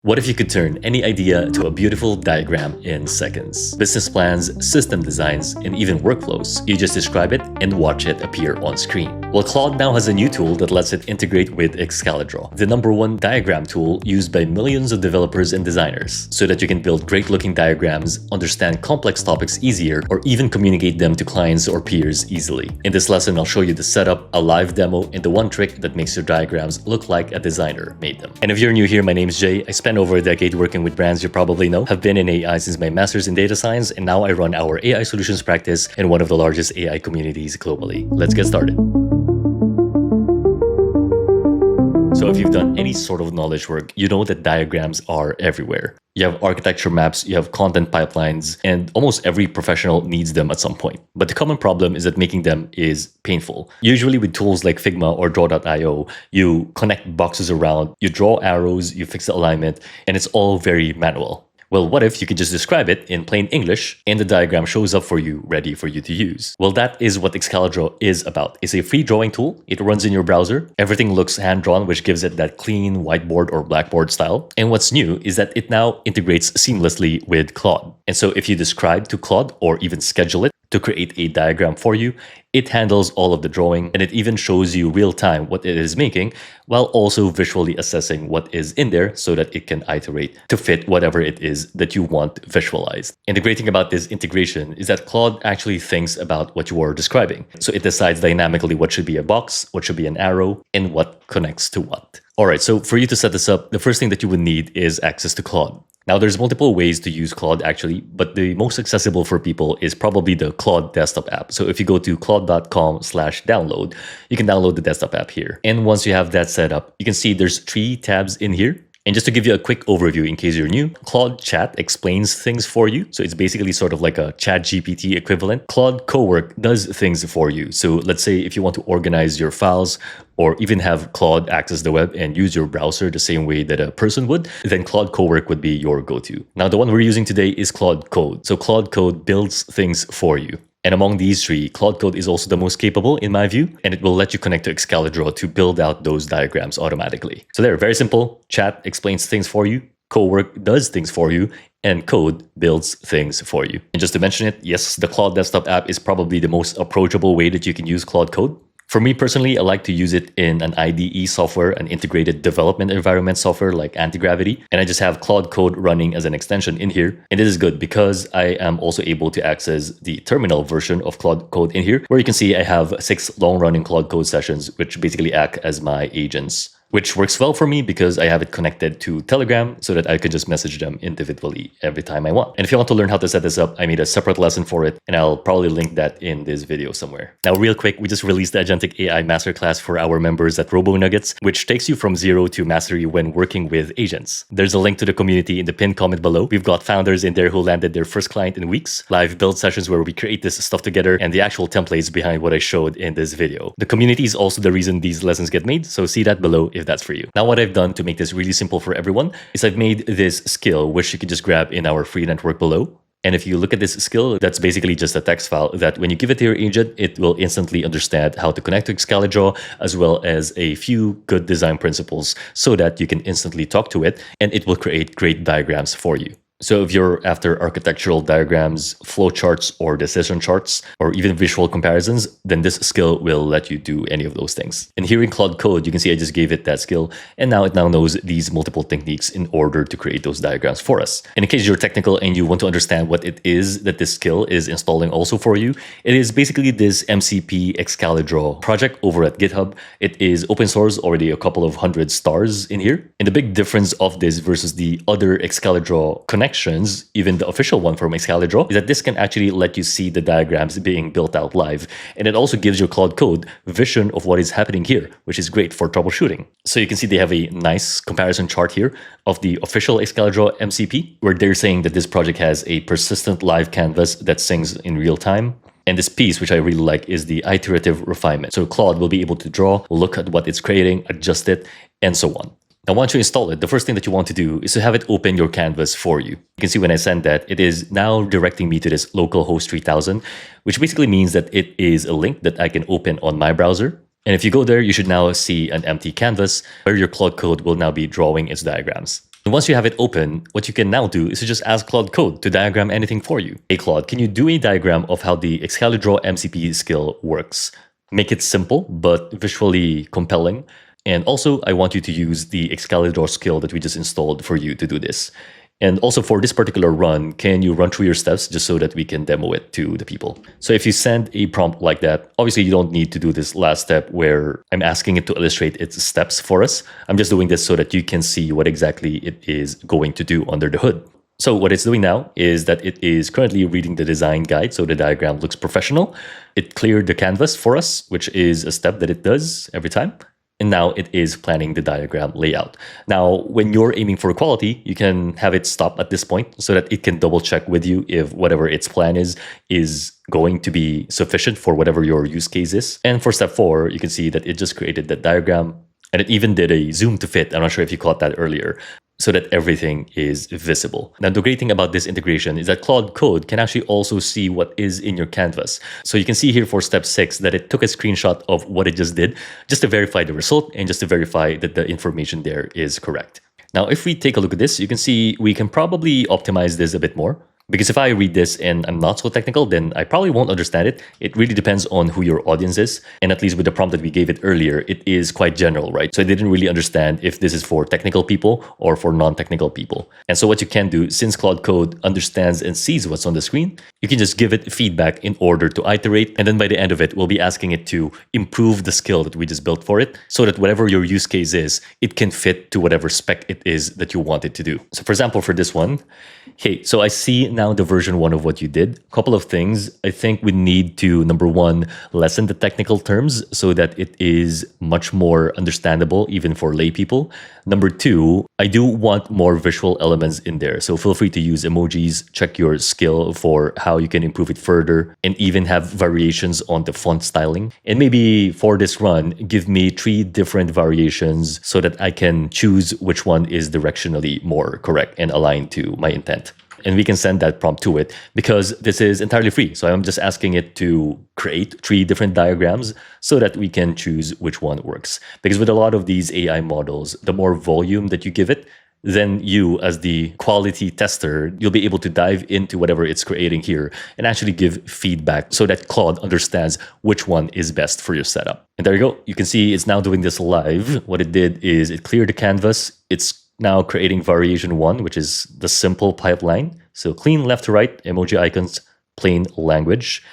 What if you could turn any idea to a beautiful diagram in seconds? Business plans, system designs, and even workflows. You just describe it and watch it appear on screen. Well, Claude now has a new tool that lets it integrate with Excalidraw, the #1 diagram tool used by millions of developers and designers, so that you can build great-looking diagrams, understand complex topics easier, or even communicate them to clients or peers easily. In this lesson, I'll show you the setup, a live demo, and the one trick that makes your diagrams look like a designer made them. And if you're new here, my name's Jay. I spent over a decade working with brands you probably know, have been in AI since my master's in data science, and now I run our AI solutions practice in one of the largest AI communities globally. Let's get started. So if you've done any sort of knowledge work, you know that diagrams are everywhere. You have architecture maps, you have content pipelines, and almost every professional needs them at some point. But the common problem is that making them is painful. Usually with tools like Figma or Draw.io, you connect boxes around, you draw arrows, you fix the alignment, and it's all very manual. Well, what if you could just describe it in plain English and the diagram shows up for you, ready for you to use? Well, that is what Excalidraw is about. It's a free drawing tool. It runs in your browser. Everything looks hand-drawn, which gives it that clean whiteboard or blackboard style. And what's new is that it now integrates seamlessly with Claude. And so if you describe to Claude or even schedule it to create a diagram for you, it handles all of the drawing, and it even shows you real time what it is making, while also visually assessing what is in there so that it can iterate to fit whatever it is that you want visualized. And the great thing about this integration is that Claude actually thinks about what you are describing. So it decides dynamically what should be a box, what should be an arrow, and what connects to what. Alright, so for you to set this up, the first thing that you would need is access to Claude. Now, there's multiple ways to use Claude actually, but the most accessible for people is probably the Claude desktop app. So if you go to claude.com/download, you can download the desktop app here. And once you have that set up, you can see there's 3 tabs in here. And just to give you a quick overview in case you're new, Claude Chat explains things for you. So it's basically sort of like a ChatGPT equivalent. Claude Cowork does things for you. So let's say if you want to organize your files or even have Claude access the web and use your browser the same way that a person would, then Claude Cowork would be your go-to. Now, the one we're using today is Claude Code. So Claude Code builds things for you. And among these 3, Claude Code is also the most capable in my view, and it will let you connect to Excalidraw to build out those diagrams automatically. So they're very simple. Chat explains things for you, Cowork does things for you, and Code builds things for you. And just to mention it, yes, the Claude desktop app is probably the most approachable way that you can use Claude Code. For me personally, I like to use it in an IDE software, an integrated development environment software like Anti-Gravity. And I just have Claude Code running as an extension in here. And this is good because I am also able to access the terminal version of Claude Code in here, where you can see I have 6 long-running Claude Code sessions, which basically act as my agents, which works well for me because I have it connected to Telegram so that I can just message them individually every time I want. And if you want to learn how to set this up, I made a separate lesson for it, and I'll probably link that in this video somewhere. Now, real quick, we just released the Agentic AI Masterclass for our members at RoboNuggets, which takes you from 0 to mastery when working with agents. There's a link to the community in the pinned comment below. We've got founders in there who landed their first client in weeks, live build sessions where we create this stuff together, and the actual templates behind what I showed in this video. The community is also the reason these lessons get made, so see that below if that's for you. Now, what I've done to make this really simple for everyone is I've made this skill, which you can just grab in our free network below. And if you look at this skill, that's basically just a text file that when you give it to your agent, it will instantly understand how to connect to Excalidraw, as well as a few good design principles so that you can instantly talk to it and it will create great diagrams for you. So if you're after architectural diagrams, flowcharts, or decision charts, or even visual comparisons, then this skill will let you do any of those things. And here in Claude Code, you can see I just gave it that skill, and now it knows these multiple techniques in order to create those diagrams for us. And in case you're technical and you want to understand what it is that this skill is installing also for you, it is basically this MCP Excalidraw project over at GitHub. It is open source, already a couple of 100 stars in here. And the big difference of this versus the other Excalidraw connections, even the official one from Excalidraw, is that this can actually let you see the diagrams being built out live. And it also gives your Claude Code vision of what is happening here, which is great for troubleshooting. So you can see they have a nice comparison chart here of the official Excalidraw MCP, where they're saying that this project has a persistent live canvas that syncs in real time. And this piece, which I really like, is the iterative refinement. So Claude will be able to draw, look at what it's creating, adjust it, and so on. Now, once you install it, the first thing that you want to do is to have it open your canvas for you. You can see when I send that, it is now directing me to this localhost 3000, which basically means that it is a link that I can open on my browser. And if you go there, you should now see an empty canvas where your Claude Code will now be drawing its diagrams. And once you have it open, what you can now do is to just ask Claude Code to diagram anything for you. Hey Claude, can you do a diagram of how the Excalidraw MCP skill works? Make it simple, but visually compelling. And also, I want you to use the Excalidraw skill that we just installed for you to do this. And also for this particular run, can you run through your steps just so that we can demo it to the people? So if you send a prompt like that, obviously you don't need to do this last step where I'm asking it to illustrate its steps for us. I'm just doing this so that you can see what exactly it is going to do under the hood. So what it's doing now is that it is currently reading the design guide, so the diagram looks professional. It cleared the canvas for us, which is a step that it does every time. And now it is planning the diagram layout. Now, when you're aiming for quality, you can have it stop at this point so that it can double check with you if whatever its plan is going to be sufficient for whatever your use case is. And for step 4, you can see that it just created that diagram and it even did a zoom to fit. I'm not sure if you caught that earlier, so that everything is visible. Now, the great thing about this integration is that Claude Code can actually also see what is in your canvas. So you can see here for step 6 that it took a screenshot of what it just did, just to verify the result and just to verify that the information there is correct. Now, if we take a look at this, you can see we can probably optimize this a bit more. Because if I read this and I'm not so technical, then I probably won't understand it. It really depends on who your audience is. And at least with the prompt that we gave it earlier, it is quite general, right? So I didn't really understand if this is for technical people or for non-technical people. And so what you can do, since Claude Code understands and sees what's on the screen, you can just give it feedback in order to iterate. And then by the end of it, we'll be asking it to improve the skill that we just built for it so that whatever your use case is, it can fit to whatever spec it is that you want it to do. So for example, for this one, hey, so I see now the version 1 of what you did. A couple of things. I think we need to, number 1, lessen the technical terms so that it is much more understandable even for lay people. Number 2, I do want more visual elements in there. So feel free to use emojis, check your skill for how you can improve it further, and even have variations on the font styling. And maybe for this run, give me 3 different variations so that I can choose which one is directionally more correct and aligned to my intent. And we can send that prompt to it because this is entirely free. So I'm just asking it to create 3 different diagrams so that we can choose which one works. Because with a lot of these AI models, the more volume that you give it, then you as the quality tester, you'll be able to dive into whatever it's creating here and actually give feedback so that Claude understands which one is best for your setup. And there you go. You can see it's now doing this live. What it did is it cleared the canvas. It's now creating variation 1, which is the simple pipeline. So clean left to right, emoji icons, plain language.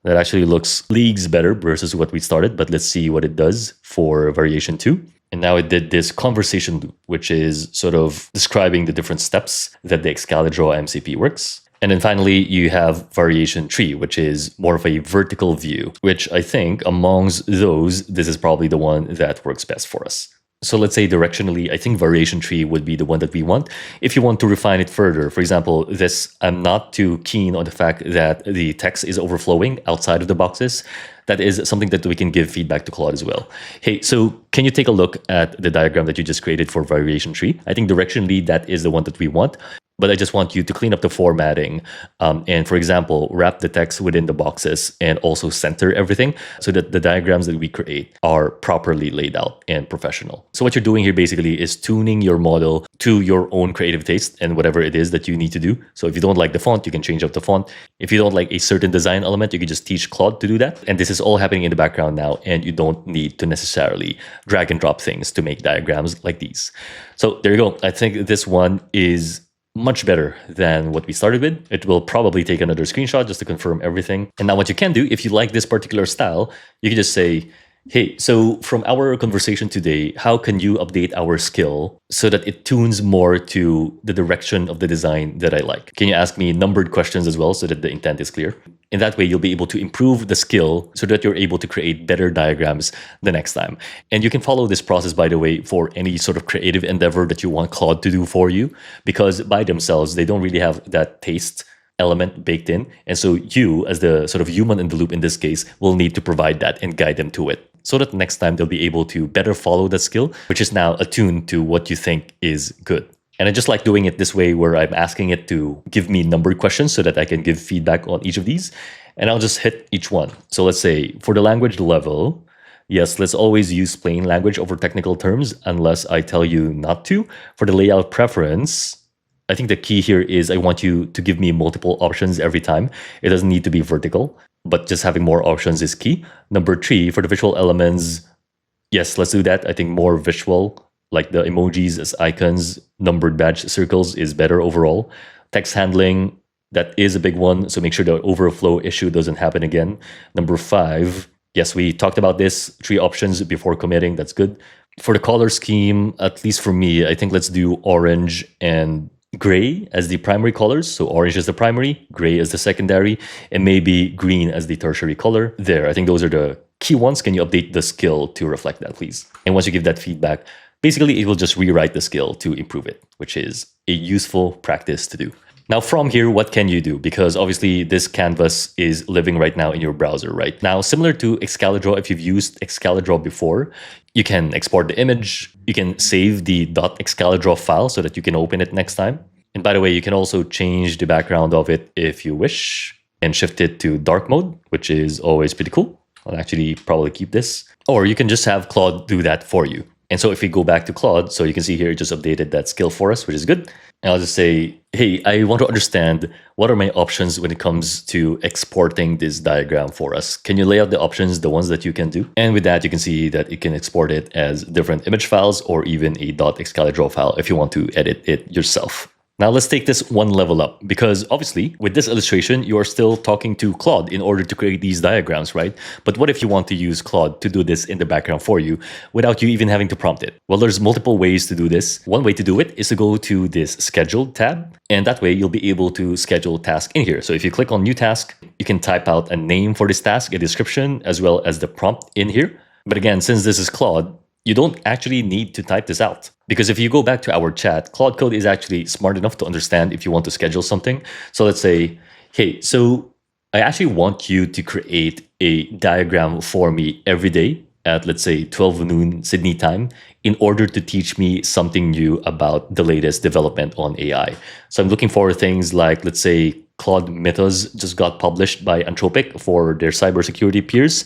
That actually looks leagues better versus what we started, but let's see what it does for variation 2. And now it did this conversation loop, which is sort of describing the different steps that the Excalidraw MCP works. And then finally, you have variation 3, which is more of a vertical view, which I think amongst those, this is probably the one that works best for us. So let's say directionally, I think variation 3 would be the one that we want. If you want to refine it further, for example, this, I'm not too keen on the fact that the text is overflowing outside of the boxes. That is something that we can give feedback to Claude as well. Hey, so can you take a look at the diagram that you just created for variation 3? I think directionally, that is the one that we want. But I just want you to clean up the formatting and, for example, wrap the text within the boxes and also center everything so that the diagrams that we create are properly laid out and professional. So what you're doing here basically is tuning your model to your own creative taste and whatever it is that you need to do. So if you don't like the font, you can change up the font. If you don't like a certain design element, you can just teach Claude to do that. And this is all happening in the background now, and you don't need to necessarily drag and drop things to make diagrams like these. So there you go. I think this one is much better than what we started with. It will probably take another screenshot just to confirm everything. And now what you can do, if you like this particular style, you can just say, hey, so from our conversation today, how can you update our skill so that it tunes more to the direction of the design that I like? Can you ask me numbered questions as well so that the intent is clear? In that way, you'll be able to improve the skill so that you're able to create better diagrams the next time. And you can follow this process, by the way, for any sort of creative endeavor that you want Claude to do for you, because by themselves, they don't really have that taste element baked in. And so you, as the sort of human in the loop in this case, will need to provide that and guide them to it so that next time they'll be able to better follow that skill, which is now attuned to what you think is good. And I just like doing it this way where I'm asking it to give me numbered questions so that I can give feedback on each of these. And I'll just hit each one. So let's say for the language level, Yes, let's always use plain language over technical terms unless I tell you not to. For the layout preference, I think the key here is I want you to give me multiple options every time. It doesn't need to be vertical, but just having more options is key. Number 3, for the visual elements, yes, let's do that. I think more visual, like the emojis as icons, numbered badge circles is better overall. Text handling, that is a big one. So make sure the overflow issue doesn't happen again. Number 5, yes, we talked about this, 3 options before committing. That's good. For the color scheme, at least for me, I think let's do orange and gray as the primary colors. So orange is the primary, gray is the secondary, and maybe green as the tertiary color. There, I think those are the key ones. Can you update the skill to reflect that, please? And once you give that feedback, basically it will just rewrite the skill to improve it, which is a useful practice to do. Now from here, what can you do? Because obviously this canvas is living right now in your browser, right? Now, similar to Excalidraw, if you've used Excalidraw before, you can export the image, you can save the .excalidraw file so that you can open it next time. And by the way, you can also change the background of it if you wish and shift it to dark mode, which is always pretty cool. I'll actually probably keep this. Or you can just have Claude do that for you. And so if we go back to Claude, so you can see here, it just updated that skill for us, which is good. And I'll just say, hey, I want to understand what are my options when it comes to exporting this diagram for us. Can you lay out the options, the ones that you can do? And with that, you can see that it can export it as different image files or even a .excalidraw file if you want to edit it yourself. Now let's take this one level up, because obviously with this illustration, you are still talking to Claude in order to create these diagrams, right? But what if you want to use Claude to do this in the background for you without you even having to prompt it? Well, there's multiple ways to do this. One way to do it is to go to this schedule tab, and that way you'll be able to schedule task in here. So if you click on new task, you can type out a name for this task, a description, as well as the prompt in here. But again, since this is Claude, you don't actually need to type this out. Because if you go back to our chat, Claude Code is actually smart enough to understand if you want to schedule something. So let's say, hey, so I actually want you to create a diagram for me every day at, let's say, 12 noon Sydney time in order to teach me something new about the latest development on AI. So I'm looking for things like, let's say, Claude Mythos just got published by Anthropic for their cybersecurity peers.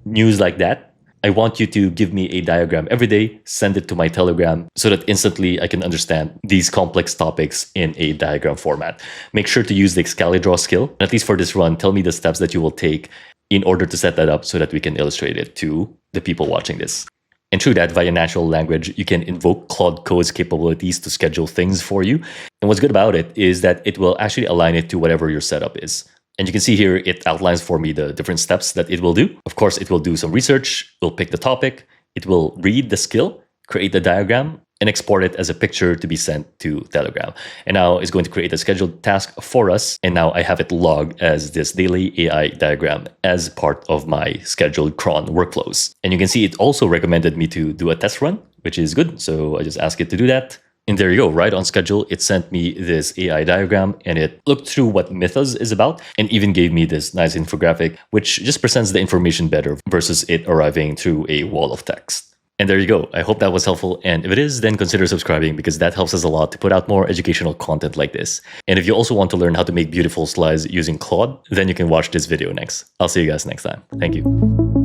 News like that. I want you to give me a diagram every day, send it to my Telegram so that instantly I can understand these complex topics in a diagram format. Make sure to use the Excalidraw skill. And at least for this run, tell me the steps that you will take in order to set that up so that we can illustrate it to the people watching this. And through that, via natural language, you can invoke Claude Code's capabilities to schedule things for you. And what's good about it is that it will actually align it to whatever your setup is. And you can see here, it outlines for me the different steps that it will do. Of course, it will do some research, it will pick the topic, it will read the skill, create the diagram, and export it as a picture to be sent to Telegram. And now it's going to create a scheduled task for us. And now I have it logged as this daily AI diagram as part of my scheduled cron workflows. And you can see it also recommended me to do a test run, which is good. So I just ask it to do that. And there you go, right on schedule, it sent me this AI diagram and it looked through what Mythos is about and even gave me this nice infographic, which just presents the information better versus it arriving through a wall of text. And there you go. I hope that was helpful. And if it is, then consider subscribing because that helps us a lot to put out more educational content like this. And if you also want to learn how to make beautiful slides using Claude, then you can watch this video next. I'll see you guys next time. Thank you.